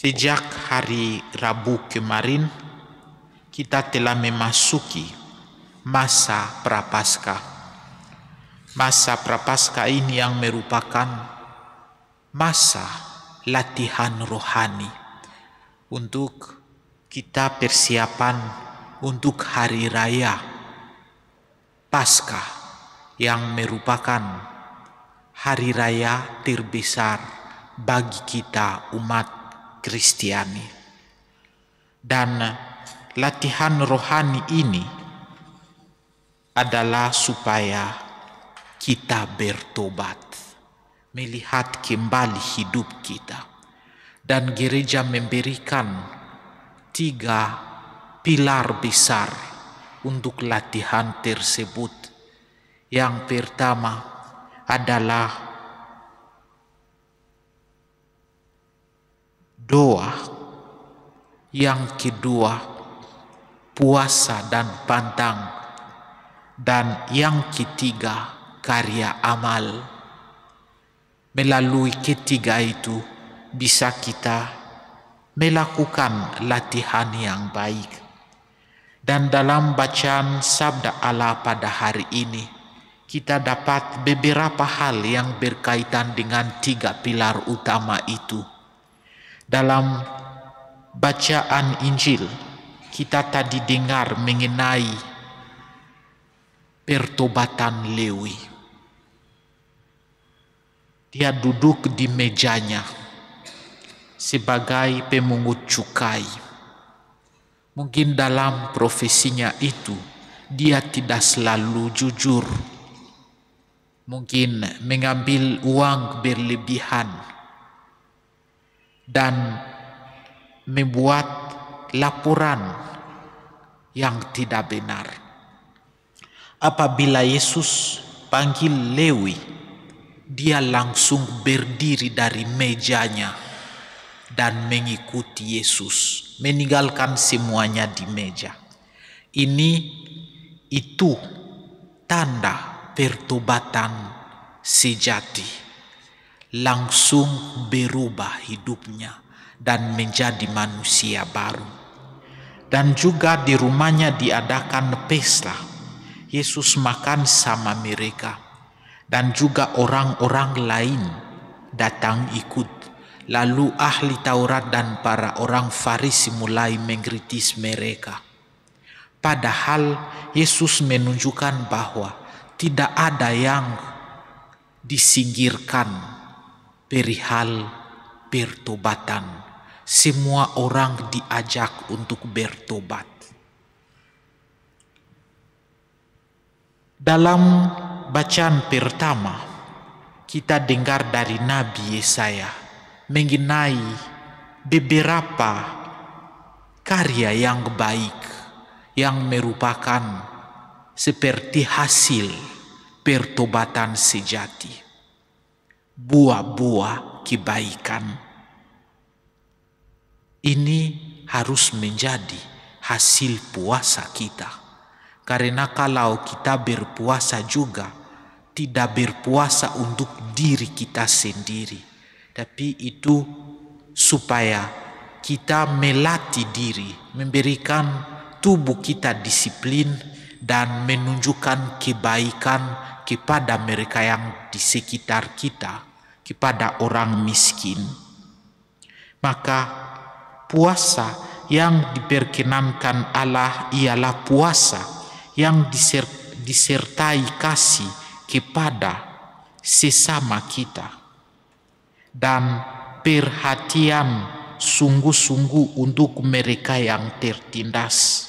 Sejak hari Rabu kemarin, kita telah memasuki masa Prapaskah. Masa Prapaskah ini yang merupakan masa latihan rohani untuk kita persiapan untuk hari raya Paskah yang merupakan hari raya terbesar bagi kita umat Kristiani. Dan latihan rohani ini adalah supaya kita bertobat, melihat kembali hidup kita. Dan gereja memberikan 3 pilar besar untuk latihan tersebut. Yang pertama adalah doa, yang kedua puasa dan pantang, dan yang ketiga karya amal. Melalui ketiga itu bisa kita melakukan latihan yang baik. Dan dalam bacaan sabda Allah pada hari ini, kita dapat beberapa hal yang berkaitan dengan 3 pilar utama itu. Dalam bacaan Injil, kita tadi dengar mengenai pertobatan Lewi. Dia duduk di mejanya sebagai pemungut cukai. Mungkin dalam profesinya itu dia tidak selalu jujur. Mungkin mengambil uang berlebihan dan membuat laporan yang tidak benar. Apabila Yesus panggil Lewi, dia langsung berdiri dari mejanya dan mengikuti Yesus, meninggalkan semuanya di meja. Itu tanda pertobatan sejati. Langsung berubah hidupnya dan menjadi manusia baru. Dan juga di rumahnya diadakan pesta. Yesus makan sama mereka, dan juga orang-orang lain datang ikut. Lalu ahli Taurat dan para orang Farisi mulai mengkritis mereka. Padahal Yesus menunjukkan bahwa tidak ada yang disingkirkan perihal pertobatan. Semua orang diajak untuk bertobat. Dalam bacaan pertama, kita dengar dari Nabi Yesaya mengenai beberapa karya yang baik yang merupakan seperti hasil pertobatan sejati, buah-buah kebaikan. Ini harus menjadi hasil puasa kita, karena kalau kita berpuasa juga tidak berpuasa untuk diri kita sendiri, tapi itu supaya kita melatih diri, memberikan tubuh kita disiplin dan menunjukkan kebaikan kepada mereka yang di sekitar kita, kepada orang miskin. Maka puasa yang diperkenankan Allah ialah puasa yang disertai kasih kepada sesama kita dan perhatian sungguh-sungguh untuk mereka yang tertindas.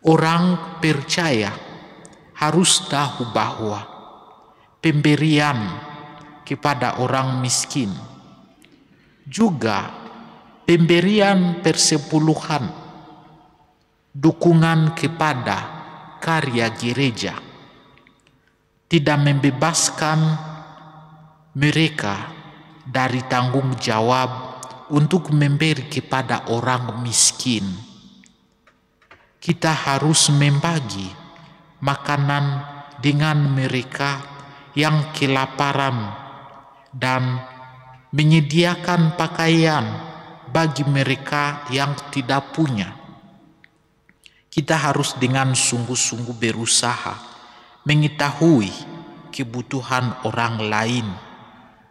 Orang percaya harus tahu bahwa pemberian kepada orang miskin juga pemberian persepuluhan, dukungan kepada karya gereja, tidak membebaskan mereka dari tanggung jawab untuk memberi kepada orang miskin. Kita harus membagi makanan dengan mereka yang kelaparan dan menyediakan pakaian bagi mereka yang tidak punya. Kita harus dengan sungguh-sungguh berusaha mengetahui kebutuhan orang lain,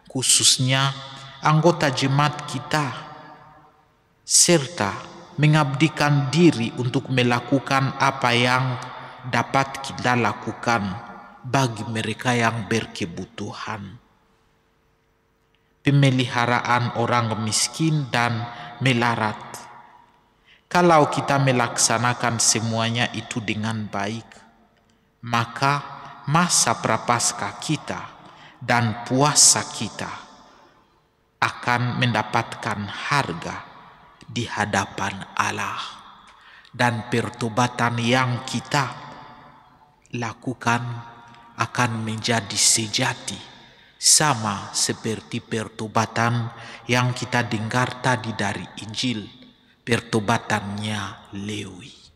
khususnya anggota jemaat kita, serta mengabdikan diri untuk melakukan apa yang dapat kita lakukan bagi mereka yang berkebutuhan. Pemeliharaan orang miskin dan melarat. Kalau kita melaksanakan semuanya itu dengan baik, maka masa prapaskah kita dan puasa kita akan mendapatkan harga di hadapan Allah, dan pertobatan yang kita lakukan akan menjadi sejati, sama seperti pertobatan yang kita dengar tadi dari Injil, pertobatannya Lewi.